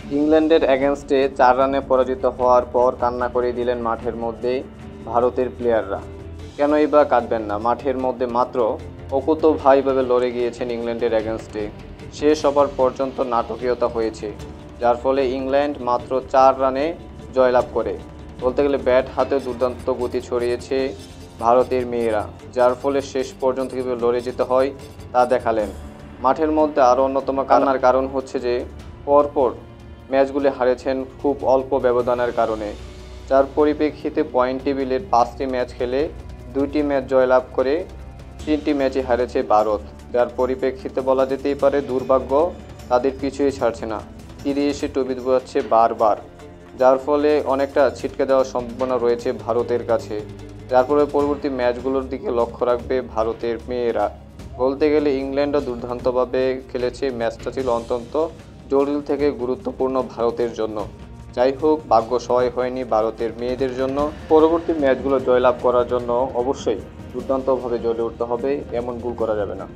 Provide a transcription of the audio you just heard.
ইংল্যান্ডের এগেনস্টে 4 রানে পরাজিত হওয়ার পর কান্না করে দিলেন মাঠের মধ্যে ভারতের প্লেয়াররা। কেনই বা কাঁদবেন না, মাঠের মধ্যে মাত্র অকুতোভয়ভাবে লড়ে গিয়েছেন ইংল্যান্ডের এগেনস্টে। শেষ ওভার পর্যন্ত নাটকীয়তা হয়েছে, যার ফলে ইংল্যান্ড মাত্র 4 রানে জয়লাভ করে। বলতে গেলে ব্যাট হাতে দুর্দান্ত গতি ছড়িয়েছে ভারতের মেয়েরা, যার ফলে শেষ পর্যন্ত কীভাবে লড়ে যেতে হয় তা দেখালেন। মাঠের মধ্যে আরও অন্যতম কান্নার কারণ হচ্ছে যে পরপর ম্যাচগুলি হারেছেন খুব অল্প ব্যবধানের কারণে, যার পরিপ্রেক্ষিতে পয়েন্ট টেবিলের 5টি ম্যাচ খেলে 2টি ম্যাচ জয়লাভ করে 3টি ম্যাচই হারেছে ভারত। যার পরিপ্রেক্ষিতে বলা যেতেই পারে দুর্ভাগ্য তাদের পিছুই ছাড়ছে না, তীরে এসে টুপি বোঝাচ্ছে বারবার, যার ফলে অনেকটা ছিটকে দেওয়ার সম্ভাবনা রয়েছে ভারতের কাছে। যার ফলে পরবর্তী ম্যাচগুলোর দিকে লক্ষ্য রাখবে ভারতের মেয়েরা। বলতে গেলে ইংল্যান্ডও দুর্দান্তভাবে খেলেছে, ম্যাচটা ছিল অত্যন্ত জটিল থেকে গুরুত্বপূর্ণ ভারতের জন্য। যাই হোক, ভাগ্য সহায় হয়নি ভারতের মেয়েদের জন্য। পরবর্তী ম্যাচগুলো জয়লাভ করার জন্য অবশ্যই দুর্দান্তভাবে জ্বলে উঠতে হবে, এমন ভুল করা যাবে না।